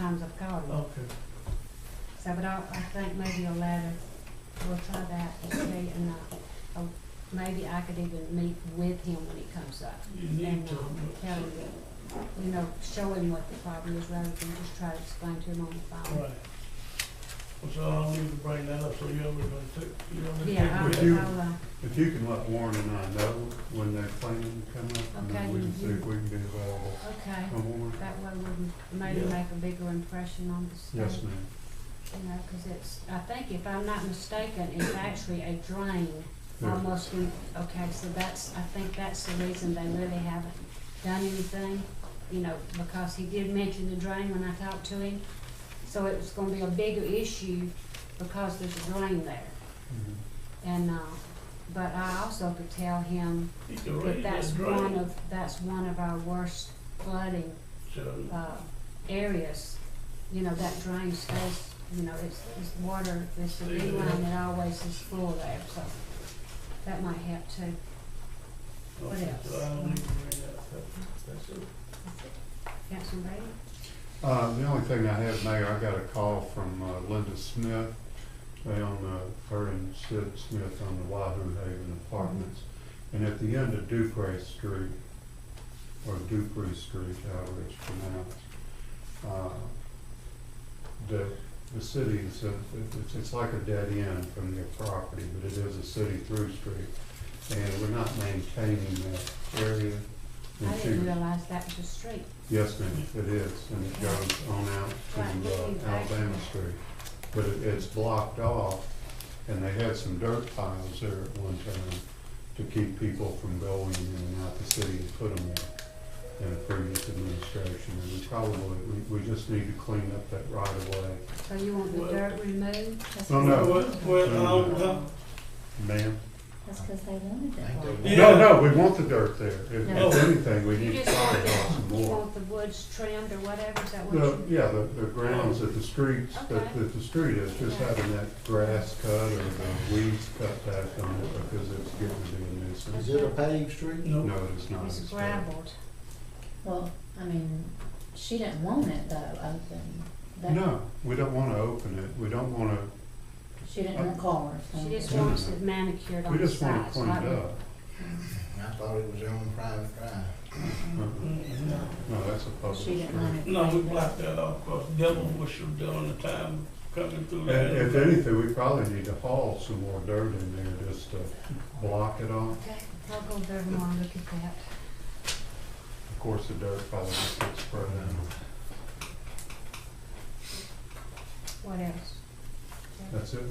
times I've called him. Okay. So, but I think maybe a letter, we'll try that and see, and, maybe I could even meet with him when he comes up. You need And, to. tell him that, show him what the problem is rather than just try to explain to him on the phone. Right. Well, so I'll need to bring that up, so you're only gonna take, Yeah, with you. If you can let Warren and I know when they're planning to come up, and Okay, then we can see if we can be available. Okay, Come Warren? that way we can maybe Yeah. make a bigger impression on the state. Yes, ma'am. Cause it's, I think if I'm not mistaken, it's actually a drain, Yeah. almost in, okay, so I think that's the reason they really haven't done anything, because he did mention the drain when I talked to him. So it was gonna be a bigger issue because there's a drain there. Mhm. And, but I also could tell him You can that raise that drain. that's one of our worst flooding, So, areas. That drain stays, it's water, it's a big line that always is full there, so that might help too. What okay, else? so I don't need to bring that up. That's it. Councilman Brady? The only thing I have, Mayor, I got a call from Linda Smith. They own, her and Sid Smith on the Wahoo Haven Apartments. And at the end of Dupree Street, or Dupree Street, however it's pronounced, the city is, it's like a dead end from their property, but it is a city through street. And we're not maintaining that area. And I she didn't was- realize that was a street. Yes, ma'am, it is, and it goes on out Right, to Alabama Street. But it's blocked off, and they had some dirt piles there at one time to keep people from going in and out. The city had put them there in a previous administration, and we just need to clean up that right of way. So you want the Well- dirt removed? No, no. Well, Ma'am? That's because they wanted it. Yeah. No, we want the dirt there. No. If anything, we You need to just talk want about some you more. want the woods trimmed or whatever, is that what No, you? yeah, the grounds that the streets, Okay. that the street is, just Yeah. having that grass cut or the weeds cut back on it because it's getting to be a nuisance. Is it a paved street? no. No, it's not. It's not. gravelled. Well, I mean, she didn't want it though, open. That- No, we don't wanna open it. We don't wanna, She didn't want cars. She just No, wants no. it manicured on we the just want it sides. cleaned like- up. I thought it was on private drive. No, that's a She public didn't street. want it. No, we cleaned up. blocked that off, cause devil was during the time coming through And that. if anything, we probably need to haul some more dirt in there just to block it off. Okay, I'll go there tomorrow and look at that. Of course, the dirt probably just gets spread out. What else? That's it?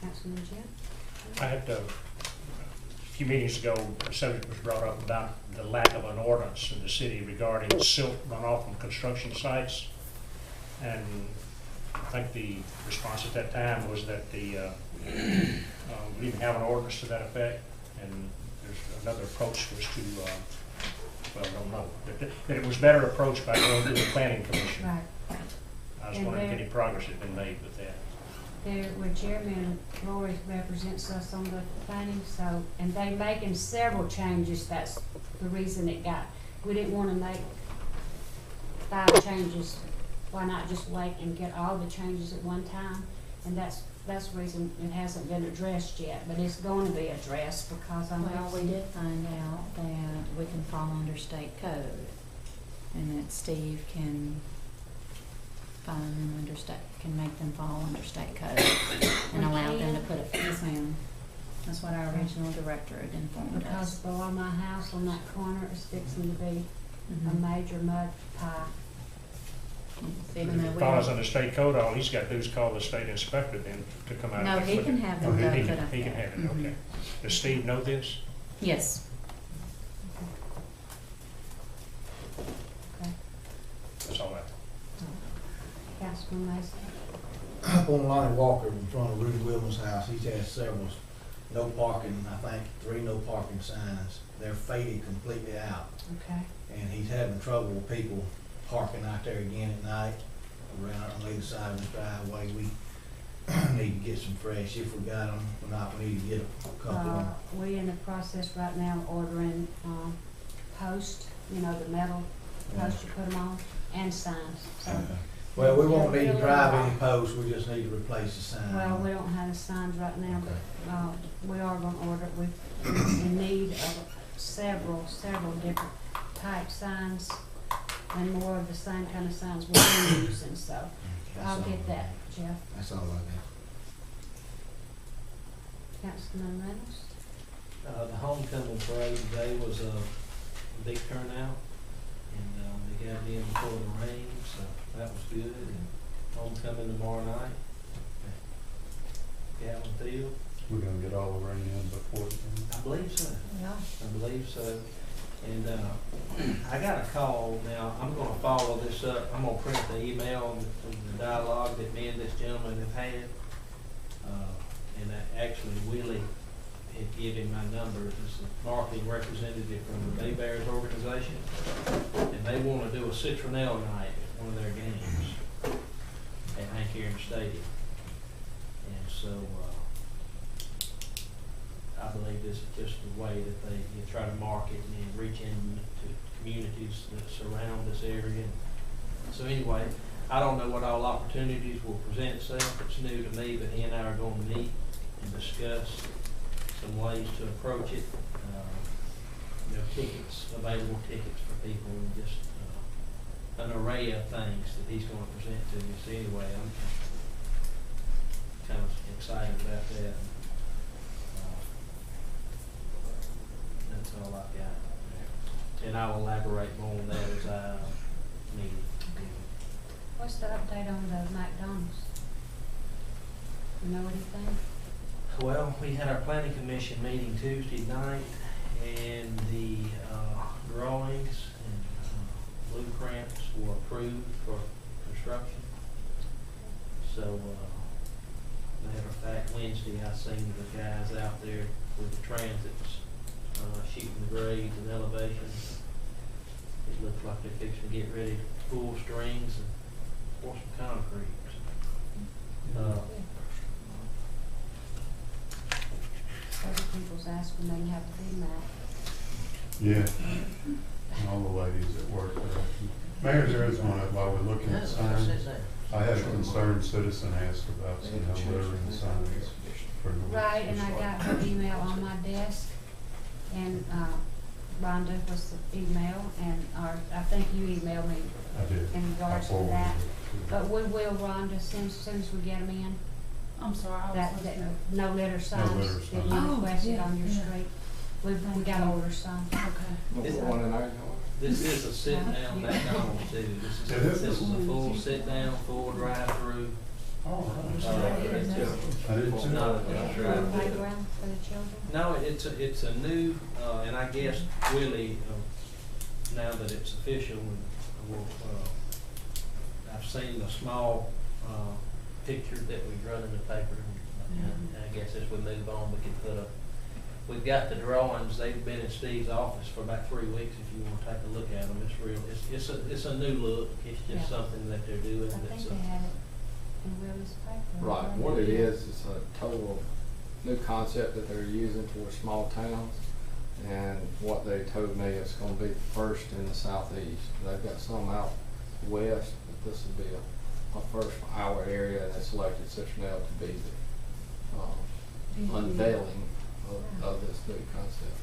Councilman Jim? I had, a few meetings ago, the subject was brought up about the lack of an ordinance in the city regarding silt runoff from construction sites. And I think the response at that time was that we didn't have an ordinance to that effect. And there's another approach was to, well, I don't know, that it was better approached by going to the planning commission. Right. I was And wondering if there- any progress had been made with that. There, where Jeremy and Lori represents us on the planning, so, and they making several changes, that's the reason it got, we didn't wanna make 5 changes, why not just wait and get all the changes at one time? And that's the reason it hasn't been addressed yet, but it's going to be addressed because I'm. Well, we did find out that we can fall under state code, and that Steve can find them under state, can make them fall under state code, and allow them to put it, yes ma'am. That's what our original director had informed Because us. below my house on that corner is fixing to be a Mhm. major mud pie. Even though If we it falls don't- under state code, all he's got to do is call the state inspector then to come out. No, and he look can at it. have Oh, them he go can- put up He can there. have it, okay. Does Steve know this? Yes. Okay. That's all that. Councilman Mason? Up on Lonnie Walker in front of Rudy Williams' house, he's had several no parking, I think 3 no parking signs. They're faded completely out. Okay. And he's having trouble with people parking out there again at night around on either side of his driveway. We need to get some fresh. If we got them, if not, we need to get a couple of them. We're in the process right now of ordering, posts, the metal posts you put them on, and signs. So Well, we won't need to Really drive long. any posts, we just need to replace the sign. Well, we don't have the signs right now, but, we are gonna order, we're in need of several different type signs and more of the same kind of signs we've been using, so That's I'll all get I that, got. Jeff. That's all I got. Councilman Reynolds? The homecoming parade today was a big turnout, and they got in before the rain, so that was good. And homecoming tomorrow night at Gatlin Field. We're gonna get all the rain in before then. I believe so. Yeah. I believe so. And I got a call. Now, I'm gonna follow this up. I'm gonna print the email and the dialogue that me and this gentleman have had. And actually Willie had given my number. This is a marketing representative from the Bay Bears organization. And they wanna do a Citronelle night at one of their games at Hank Aaron Stadium. And so, I believe this is just the way that they try to market and reach into communities that surround this area. So anyway, I don't know what all opportunities will present itself. It's new to me, but he and I are going to meet and discuss some ways to approach it. Tickets, available tickets for people, and just an array of things that he's going to present to me. So anyway, I'm kind of excited about that. That's all I've got there. And I'll elaborate more on that as I need it. What's the update on the McDonald's? You know anything? Well, we had our planning commission meeting Tuesday night, and the drawings and blueprints were approved for construction. So, matter of fact, Wednesday I seen the guys out there with the transits shooting the grades and elevations. It looks like they're fixing to get ready to pull strings and pour some concrete. Other people's asking they have to be mad. Yeah, all the ladies that work there. Mayor, there is one, while we're looking at signs, I had a concerned citizen ask about some no littering signs for the. Right, and I got her email on my desk, and, Rhonda was the email, and, I think you emailed me I did. in regards I to forwarded that. it to But we will, Rhonda, as soon as we get them in, I'm sorry, I was that listening. no litter signs litter that signs. you Oh, requested yeah, on your yeah. street. We got order some. Okay. This- One in our yard. This is a sit-down McDonald's too. This is a full sit-down, full drive-through. Oh, Yeah. I didn't It's see not that. a Playground for the children. No, it's a new, and I guess really, now that it's official, I've seen the small, picture that we run in the paper, and I guess as we move on, we can put we've got the drawings, they've been in Steve's office for about 3 weeks, if you wanna take a look at them, it's real, it's a new look, it's Yeah. just something that they're doing, I that's think they had it in Willie's paper. Right, what it is a total new concept that they're using for small towns. And what they told me, it's gonna be first in the southeast. They've got some out west, but this will be a first for our area, and they selected Citronelle to be the unveiling of this new concept.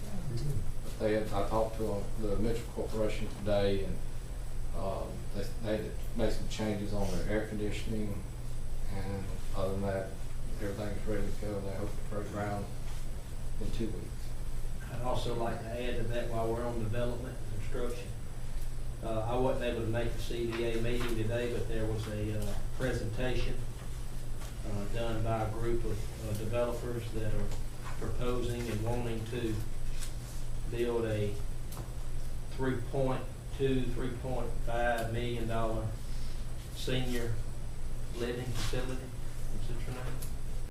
But I talked to the Mitchell Corporation today, and they had made some changes on their air conditioning, and other than that, everything's ready to go. They hope to break ground in 2 weeks. I'd also like to add to that while we're on development and construction. I wasn't able to make the CDA meeting today, but there was a presentation done by a group of developers that are proposing and wanting to build a $3.5 million senior living facility in Citronelle.